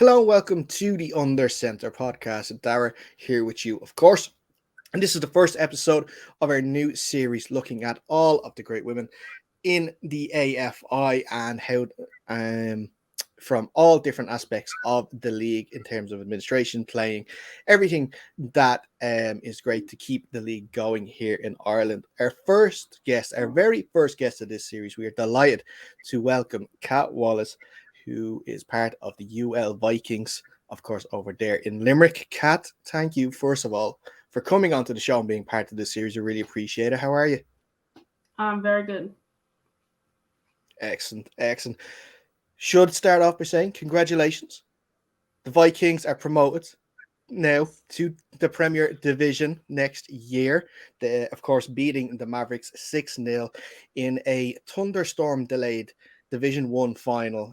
Hello and welcome to the Under Center podcast. Dara here with you, of course. And this is the first episode of our new series looking at all of the great women in the AFI and how from all different aspects of the league in terms of administration, playing, everything that is great to keep the league going here in Ireland. Our first guest, our very first guest of this series, we are delighted to welcome Kat Wallace, who is part of the UL Vikings, of course, over there in Limerick. Kat, thank you, first of all, for coming onto the show and being part of this series. I really appreciate it. How are you? I'm very good. Excellent, excellent. Should start off by saying congratulations. The Vikings are promoted now to the Premier Division next year. Of course, beating the Mavericks 6-0 in a thunderstorm delayed Division 1 final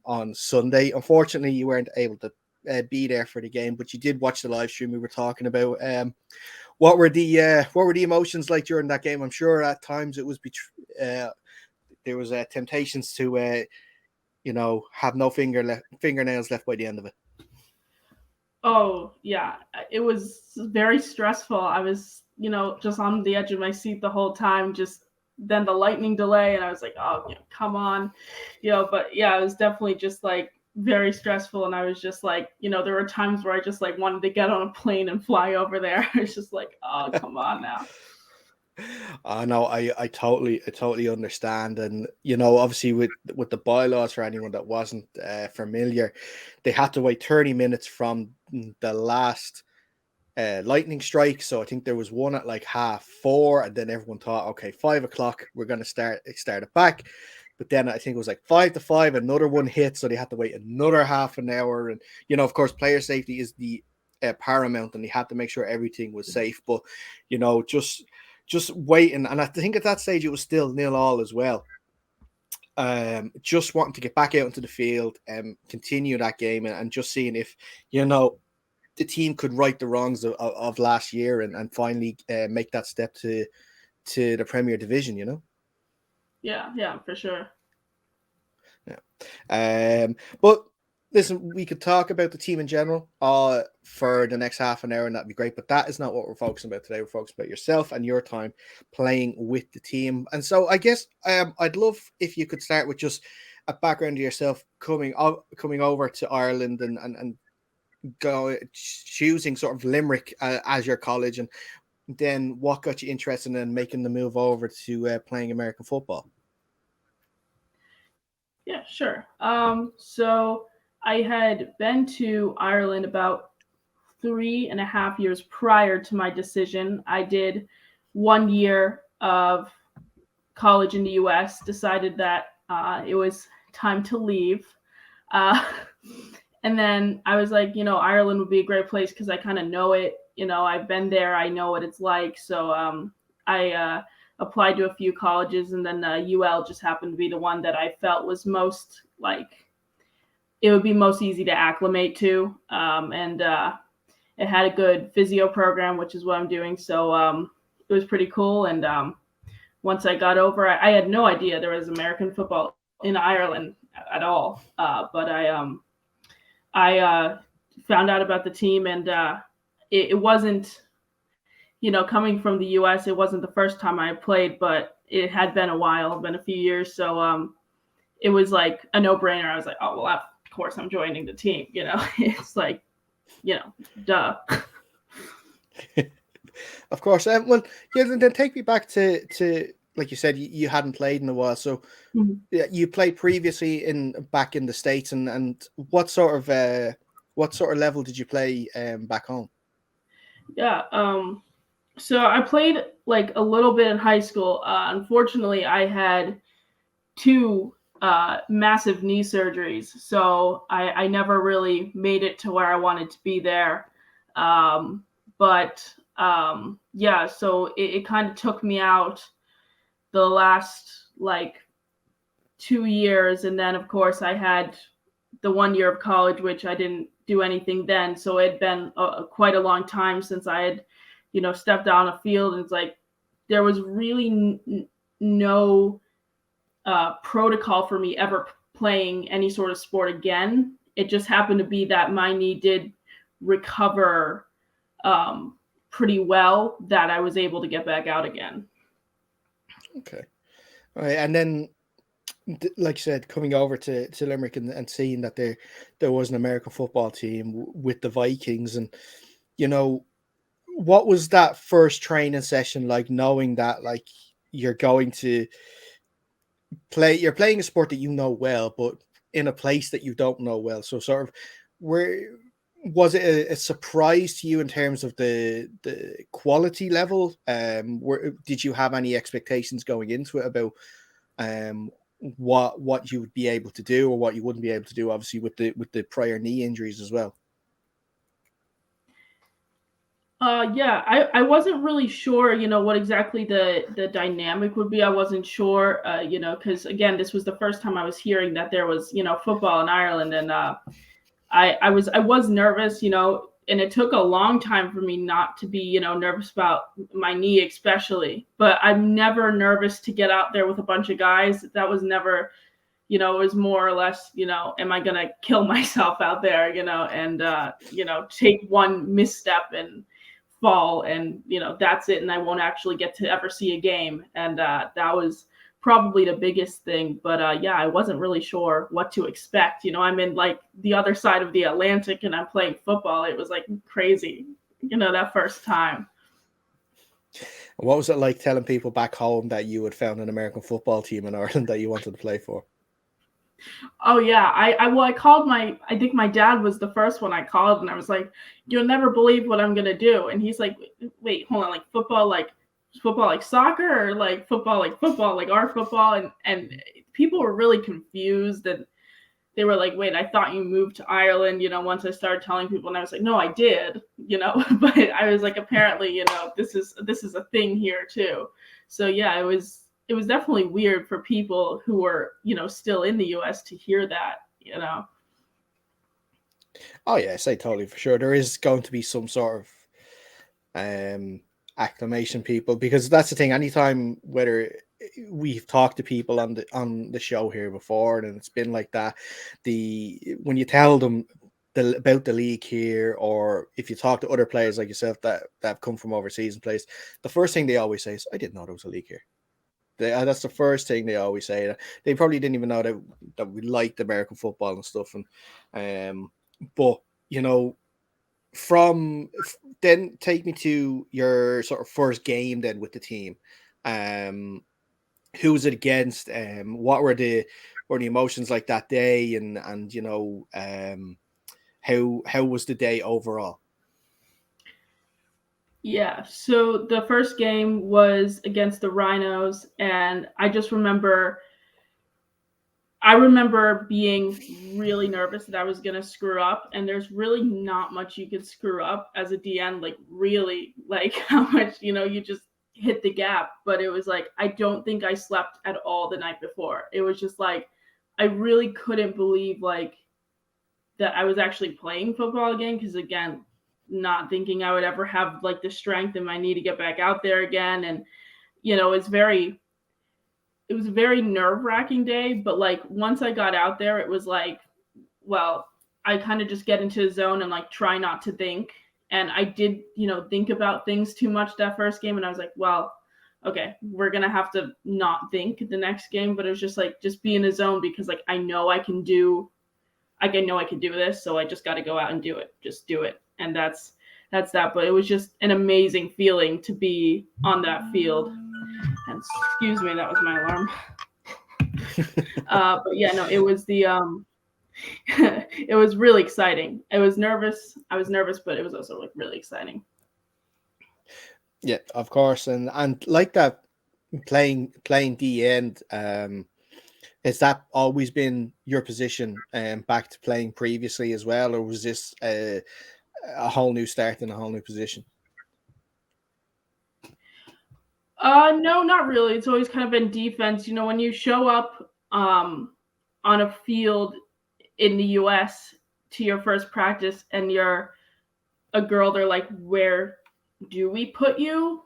on Sunday. Unfortunately, you weren't able to be there for the game, but you did watch the live stream we were talking about. What were the emotions like during that game? I'm sure at times it was there was temptations to have no fingernails left by the end of it. Oh, yeah. It was very stressful. I was, just on the edge of my seat the whole time, just then the lightning delay. And I was like, oh, come on. But yeah, it was definitely just like very stressful. And I was just like, there were times where I just like wanted to get on a plane and fly over there. I was just like, oh, come on now. No, I totally understand, and obviously with the bylaws for anyone that wasn't familiar, they had to wait 30 minutes from the last lightning strike. So I think there was one at like 4:30, and then everyone thought, okay, 5 o'clock, we're gonna start it back. But then I think it was like 5 to 5, another one hit, so they had to wait another half an hour. And of course, player safety is the paramount, and they had to make sure everything was safe. But just waiting, and I think at that stage it was still 0-0 as well. Just wanting to get back out into the field and continue that game, and just seeing if the team could right the wrongs of last year and finally make that step to the Premier Division. Yeah, for sure. Yeah. But listen, we could talk about the team in general for the next half an hour, and that'd be great. But that is not what we're focusing about today. We're focusing about yourself and your time playing with the team. And so I guess I'd love if you could start with just a background of yourself coming over to Ireland and go choosing sort of Limerick as your college, and then what got you interested in making the move over to playing American football. Yeah, sure. So I had been to Ireland about 3.5 years prior to my decision. I did 1 year of college in the US, decided that it was time to leave. Uh, and then I was like, Ireland would be a great place because I kind of know it. I've been there, I know what it's like. So I applied to a few colleges, and then UL just happened to be the one that I felt was most like it would be most easy to acclimate to. And it had a good physio program, which is what I'm doing. So it was pretty cool. And once I got over, I had no idea there was American football in Ireland at all. But I found out about the team, and it wasn't, coming from the U.S., it wasn't the first time I played, but it had been a while, been a few years. So it was like a no-brainer. I was like, oh, well, of course I'm joining the team. It's like, duh. Of course. Well, yeah. Then take me back to like you said, you hadn't played in a while. So you played previously back in the States, and what sort of level did you play back home? Yeah. So I played like a little bit in high school. Unfortunately, I had two massive knee surgeries, so I never really made it to where I wanted to be there. But yeah, so it kind of took me out the last like 2 years, and then of course I had the 1 year of college, which I didn't do anything then. So it had been quite a long time since I had, stepped on a field, and it's like there was really no protocol for me ever playing any sort of sport again it just happened to be that my knee did recover pretty well, that I was able to get back out again. Okay. All right. And then, like you said, coming over to Limerick and seeing that there was an American football team with the Vikings, and you know, what was that first training session like, knowing that like you're going to you're playing a sport that you know well, but in a place that you don't know well. So sort of, where was it a surprise to you in terms of the quality level? Did you have any expectations going into it about um what you would be able to do or what you wouldn't be able to do? Obviously, with the prior knee injuries as well. Yeah, I wasn't really sure, what exactly the dynamic would be. I wasn't sure, because again, this was the first time I was hearing that there was, football in Ireland, and I was nervous, and it took a long time for me not to be, nervous about my knee, especially. But I'm never nervous to get out there with a bunch of guys. That was never, it was more or less, am I gonna kill myself out there, and take one misstep and fall, and that's it, and I won't actually get to ever see a game. And that was probably the biggest thing. But yeah, I wasn't really sure what to expect. I'm in like the other side of the Atlantic and I'm playing football. It was like crazy, that first time. What was it like telling people back home that you had found an American football team in Ireland that you wanted to play for? Oh yeah, I called I think my dad was the first one I called, and I was like, "You'll never believe what I'm gonna do." And he's like, "Wait, hold on, like football like soccer, or like football like our football?" And people were really confused, and they were like, "Wait, I thought you moved to Ireland." Once I started telling people, and I was like, "No, I did," but I was like, apparently, this is a thing here too. So yeah, it was definitely weird for people who were, still in the US to hear that. Oh yes, I totally for sure. There is going to be some sort of acclamation, people, because that's the thing. Anytime, whether we've talked to people on the show here before, and it's been like that, the when you tell them about the league here, or if you talk to other players like yourself that have come from overseas and plays, the first thing they always say is, "I didn't know there was a league here." That's the first thing they always say. They probably didn't even know that we liked American football and stuff. And but you know, then take me to your sort of first game then with the team. Um, who was it against? What were the emotions like that day? And how was the day overall? Yeah, so the first game was against the Rhinos, and I remember being really nervous that I was gonna screw up, and there's really not much you could screw up as a DN, like really, like how much you just hit the gap. But it was like I don't think I slept at all the night before. It was just like I really couldn't believe like that I was actually playing football again, because again, not thinking I would ever have like the strength in my knee to get back out there again. And it was a very nerve-wracking day. But like once I got out there, it was like, well, I kind of just get into a zone and like try not to think. And I did, think about things too much that first game, and I was like, well, okay, we're gonna have to not think the next game. But it was just like, just be in a zone, because like I know I can do, like I know I can do this, so I just got to go out and do it. Just do it, and that's that. But it was just an amazing feeling to be on that field. And excuse me, that was my alarm. But yeah, no, it was the it was really exciting. I was nervous. But it was also like really exciting. Yeah, of course, and like that, playing D end. Has that always been your position, back to playing previously as well, or was this a whole new start in a whole new position? No, not really. It's always kind of been defense. When you show up on a field in the US to your first practice, and you're a girl, they're like, "Where do we put you?"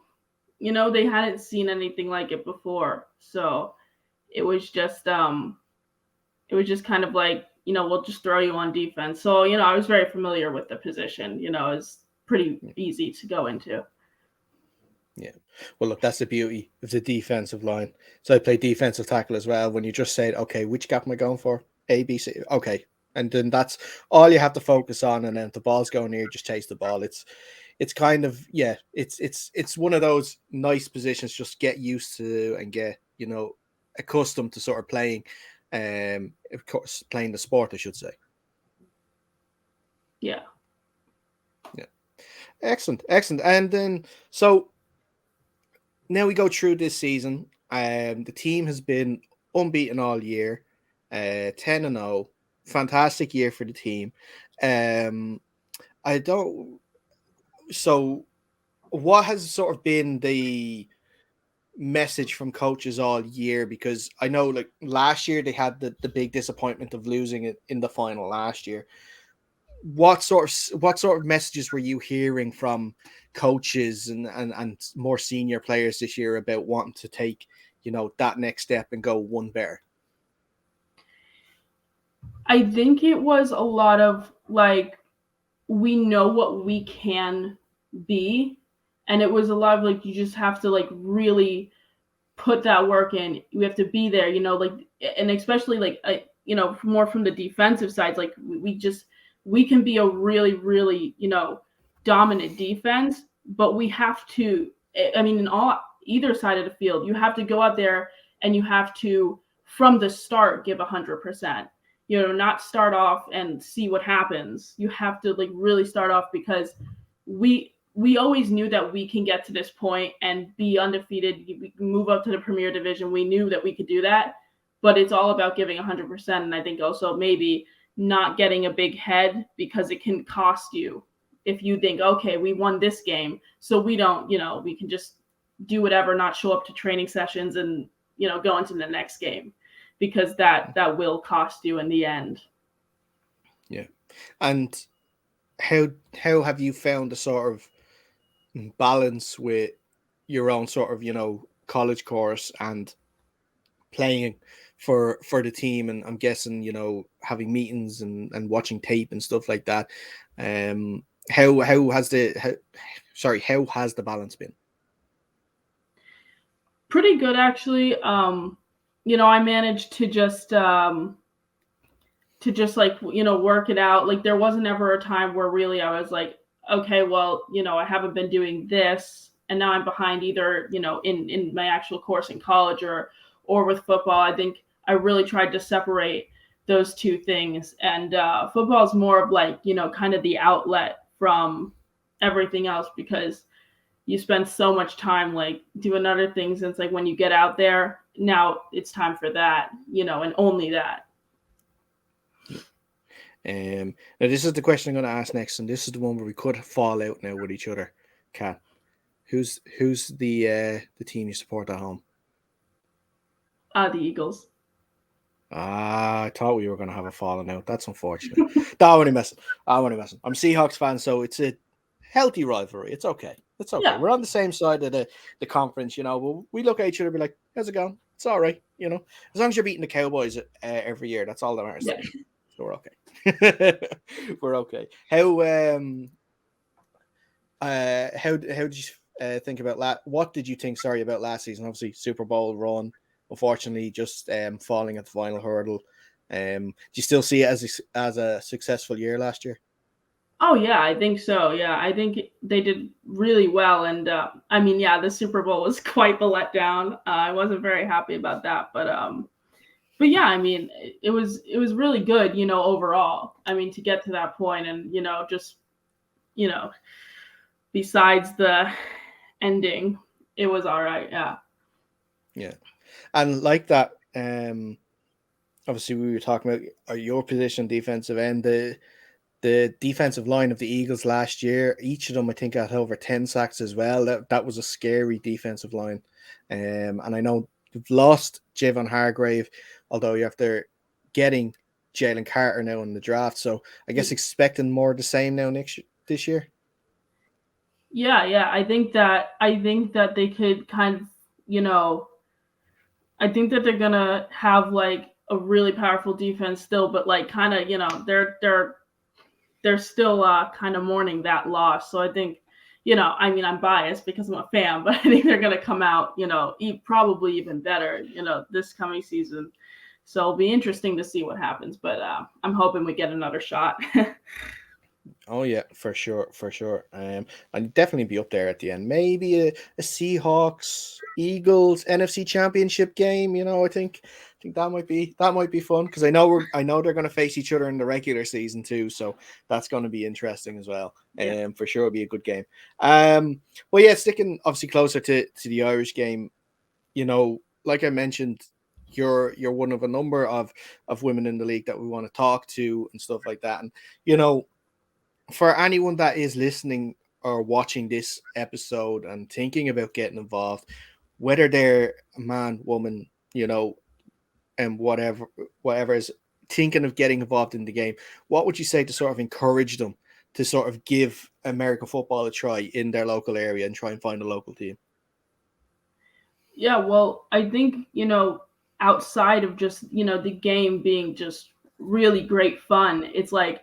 They hadn't seen anything like it before. So it was just it was just kind of like we'll just throw you on defense. So, I was very familiar with the position. It's pretty easy to go into. Yeah. Well, look, that's the beauty of the defensive line. So I play defensive tackle as well. When you just said, okay, which gap am I going for? A, B, C. Okay. And then that's all you have to focus on. And then if the ball's going near, just chase the ball. It's kind of, yeah, it's one of those nice positions, just get used to and get, accustomed to sort of playing, of course, playing the sport, I should say. Yeah. Yeah. Excellent. Excellent. And then, so now we go through this season. The team has been unbeaten all year, 10-0. Fantastic year for the team. I don't. So, what has sort of been the message from coaches all year? Because I know, like last year, they had the big disappointment of losing it in the final last year. What sort of messages were you hearing from coaches and more senior players this year about wanting to take that next step and go one better? I think it was a lot of like, we know what we can be, and it was a lot of like, you just have to like really put that work in. You have to be there, like, and especially like, more from the defensive sides, like we can be a really, really, dominant defense, but we have to, I mean, in all either side of the field, you have to go out there and you have to, from the start, give 100%. Not start off and see what happens. You have to like really start off, because we always knew that we can get to this point and be undefeated. We can move up to the Premier Division. We knew that we could do that, but it's all about giving 100%. And I think also maybe not getting a big head, because it can cost you if you think, okay, we won this game, so we don't, we can just do whatever, not show up to training sessions and, go into the next game, because that will cost you in the end. Yeah. And how have you found the sort of balance with your own sort of college course and playing for the team? And I'm guessing having meetings and watching tape and stuff like that. How has the balance been? Pretty good, actually. I managed to just like, work it out. Like, there wasn't ever a time where really I was like, okay, well, I haven't been doing this and now I'm behind, either, in my actual course in college or with football. I think I really tried to separate those two things. And football is more of like, kind of the outlet from everything else, because you spend so much time like doing other things. And it's like, when you get out there, now it's time for that, and only that. Now this is the question I'm going to ask next, and this is the one where we could fall out now with each other. Kat, who's the team you support at home? The Eagles. I thought we were going to have a falling out. That's unfortunate. I'm only messing. I'm Seahawks fan, so it's a healthy rivalry. It's okay. It's okay. Yeah. We're on the same side of the conference, but we look at each other and be like, how's it going? It's all right, as long as you're beating the Cowboys every year, that's all that matters. Yeah. So we're okay. We're okay. How did you think about what did you think? Sorry, about last season. Obviously, Super Bowl run. Unfortunately, just falling at the final hurdle. Do you still see it as a successful year last year? Oh yeah, I think so. Yeah, I think they did really well, and I mean, yeah, the Super Bowl was quite the letdown. I wasn't very happy about that, but yeah, I mean, it was really good, overall. I mean, to get to that point, and just besides the ending, it was all right. Yeah. Yeah, and like that. Obviously, we were talking about your position, defensive end. The defensive line of the Eagles last year, each of them, I think, had over 10 sacks as well. That was a scary defensive line. And I know you've lost Javon Hargrave, although you're after getting Jalen Carter now in the draft. So I guess expecting more of the same now this year. Yeah. I think that they could kind of, I think that they're gonna have like a really powerful defense still, but like kind of they're still kind of mourning that loss. So I think, I mean, I'm biased because I'm a fan, but I think they're going to come out, probably even better, this coming season. So it'll be interesting to see what happens, but I'm hoping we get another shot. Oh yeah, for sure, for sure. I'd definitely be up there at the end. Maybe a Seahawks Eagles NFC Championship game. I think that might be fun because I know they're going to face each other in the regular season too. So that's going to be interesting as well. Yeah. For sure, it'll be a good game. Well, yeah, sticking obviously closer to the Irish game. Like I mentioned, you're one of a number of women in the league that we want to talk to and stuff like that. And for anyone that is listening or watching this episode and thinking about getting involved, whether they're a man, woman, and whatever is thinking of getting involved in the game, what would you say to sort of encourage them to sort of give American football a try in their local area and try and find a local team? Yeah, well, I think, outside of just, the game being just really great fun, it's like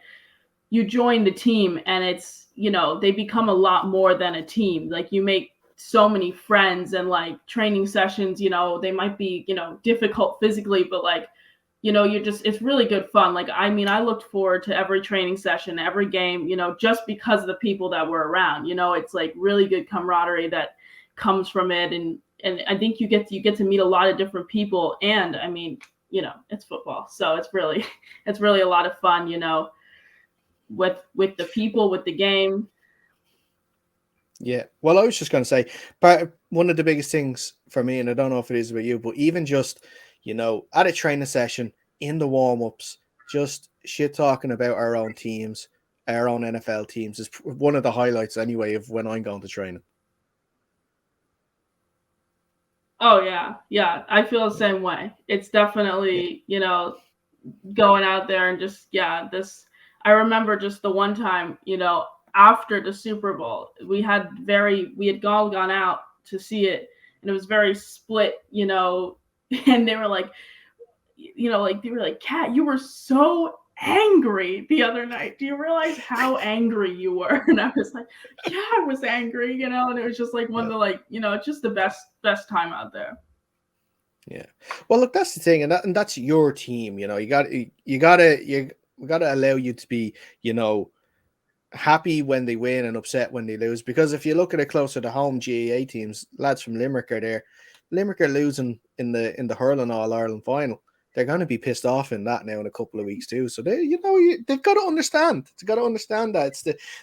you join the team and it's, they become a lot more than a team. Like you make so many friends and like training sessions, they might be, difficult physically, but like, it's really good fun. Like, I mean, I looked forward to every training session, every game, just because of the people that were around. It's like really good camaraderie that comes from it. And I think you get to meet a lot of different people. And I mean, it's football. So it's really, it's really a lot of fun, with the people, with the game. Yeah. Well, I was just going to say, one of the biggest things for me, and I don't know if it is about you, but even just, at a training session in the warm ups, just shit talking about our own teams, our own NFL teams is one of the highlights anyway of when I'm going to training. Oh yeah, yeah. I feel the same way. It's Yeah. definitely, going out there and just, yeah, this I remember just the one time, after the Super Bowl, we had all gone out to see it, and it was very split, and they were like, like they were like, Kat, you were so angry the other night. Do you realize how angry you were? And I was like, yeah, I was angry, and it was just like one of Yeah. the, like, it's just the best time out there. Yeah. Well, look, that's the thing, and that's your team. We gotta allow you to be, happy when they win and upset when they lose. Because if you look at it closer to home, GAA teams, lads from Limerick are there. Limerick are losing in the hurling All Ireland final. They're going to be pissed off in that now in a couple of weeks too. So they've got to understand. They've got to understand that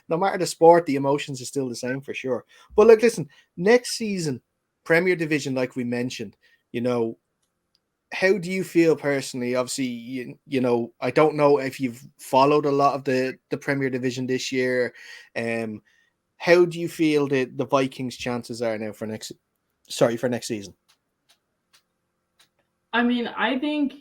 no matter the sport, the emotions are still the same for sure. But look, listen, next season, Premier Division, like we mentioned, you know, how do you feel personally? Obviously, I don't know if you've followed a lot of the Premier Division this year. Um, how do you feel the Vikings' chances are now for next season? I mean, I think,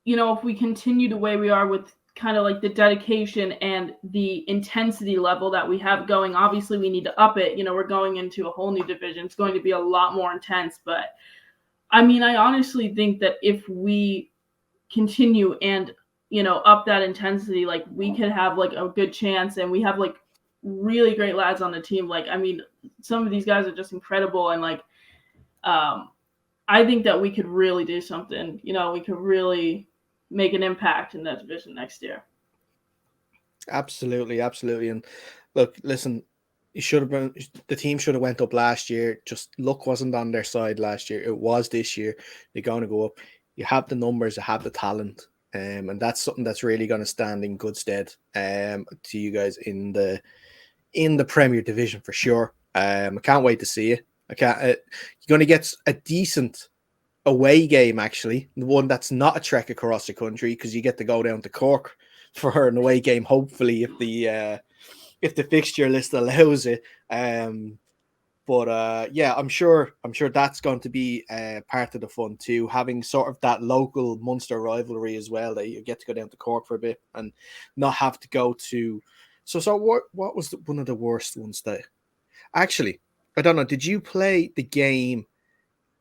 if we continue the way we are with kind of like the dedication and the intensity level that we have going, obviously we need to up it. We're going into a whole new division. It's going to be a lot more intense. But I mean, I honestly think that if we continue and, up that intensity, like we could have like a good chance, and we have like really great lads on the team. Like, I mean, some of these guys are just incredible, and like, um, I think that we could really do something. We could really make an impact in that division next year. Absolutely, absolutely. And look, listen, you should have been the team should have went up last year. Just luck wasn't on their side last year. It was this year. They're going to go up. You have the numbers, you have the talent, and that's something that's really going to stand in good stead to you guys in the Premier Division for sure. I can't wait to see it. I can't. You're going to get a decent away game actually, the one that's not a trek across the country because you get to go down to Cork for an away game. Hopefully, if the fixture list allows it. But yeah, I'm sure that's going to be part of the fun too, having sort of that local Munster rivalry as well. That you get to go down to Cork for a bit and not have to go to. So what was one of the worst ones that actually I don't know? Did you play the game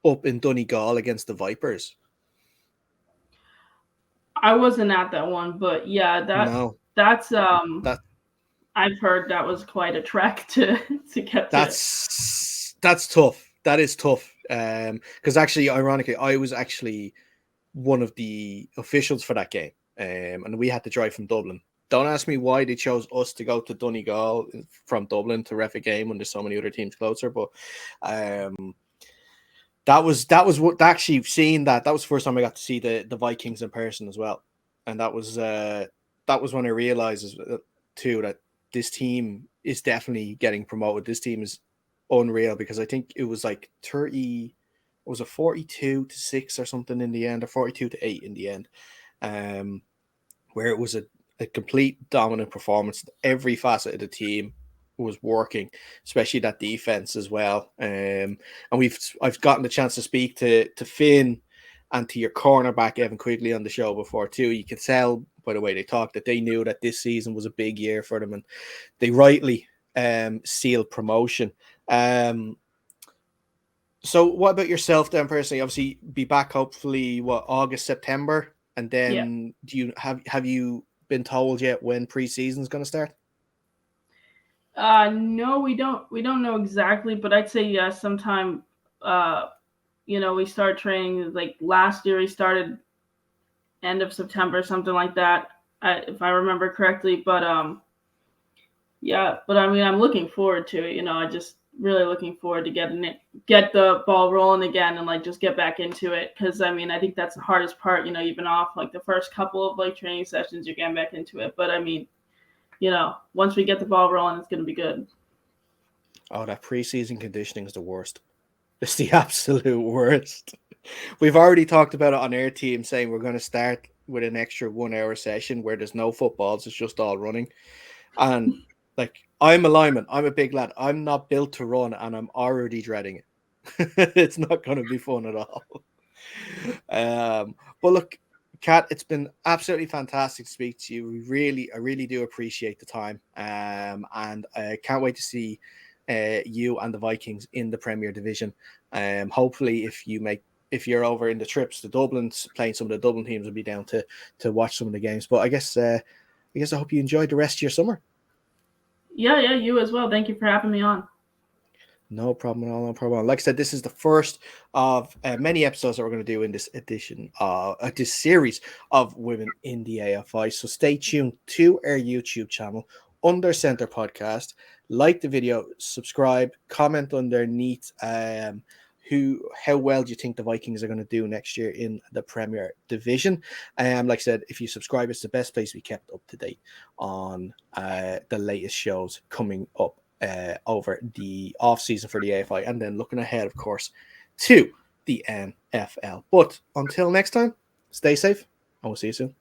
up in Donegal against the Vipers? I wasn't at that one, but yeah, No, that's that I've heard that was quite a trek to to get to. that's tough. That is tough. Because actually, ironically, I was actually one of the officials for that game, and we had to drive from Dublin. Don't ask me why they chose us to go to Donegal from Dublin to ref a game when there's so many other teams closer, but um, that was what actually seeing that was the first time I got to see the Vikings in person as well, and that was when I realized too that this team is definitely getting promoted. This team is unreal because I think it was like 30, was a 42-6 or something in the end, or 42-8 in the end, um, where it was a complete dominant performance. Every facet of the team was working, especially that defense as well. And I've gotten the chance to speak to Finn and to your cornerback Evan Quigley on the show before too. You can tell by the way they talk that they knew that this season was a big year for them, and they rightly sealed promotion. So what about yourself then personally? Obviously, be back hopefully what, August, September, and Yeah. then do you have you been told yet when preseason's going to start? No, we don't know exactly, but I'd say yes. Sometime, uh, we start training like last year. We started end of September, something like that, if I remember correctly. But yeah. But I mean, I'm looking forward to it. I just really looking forward to get the ball rolling again, and like just get back into it. Because I mean, I think that's the hardest part. You've been off like the first couple of like training sessions, you're getting back into it. But I mean, once we get the ball rolling, it's gonna be good. Oh, that preseason conditioning is the worst. It's the absolute worst. We've already talked about it on our team, saying we're going to start with an extra 1 hour session where there's no footballs, it's just all running. And like, I'm a lineman, I'm a big lad, I'm not built to run, and I'm already dreading it. It's not going to be fun at all. But look, Kat, it's been absolutely fantastic to speak to you. I really do appreciate the time. And I can't wait to see you and the Vikings in the Premier Division. Hopefully, if you're over in the trips to Dublin, playing some of the Dublin teams, will be down to watch some of the games. But I hope you enjoyed the rest of your summer. Yeah, yeah, you as well. Thank you for having me on. No problem at all. No problem. Like I said, this is the first of many episodes that we're going to do in this edition, this series of Women in the AFI. So stay tuned to our YouTube channel, Under Center Podcast. Like the video, subscribe, comment underneath how well do you think the Vikings are going to do next year in the Premier Division. Like I said, if you subscribe, it's the best place to be kept up to date on the latest shows coming up over the off season for the AFI, and then looking ahead, of course, to the NFL. But until next time, stay safe, and we'll see you soon.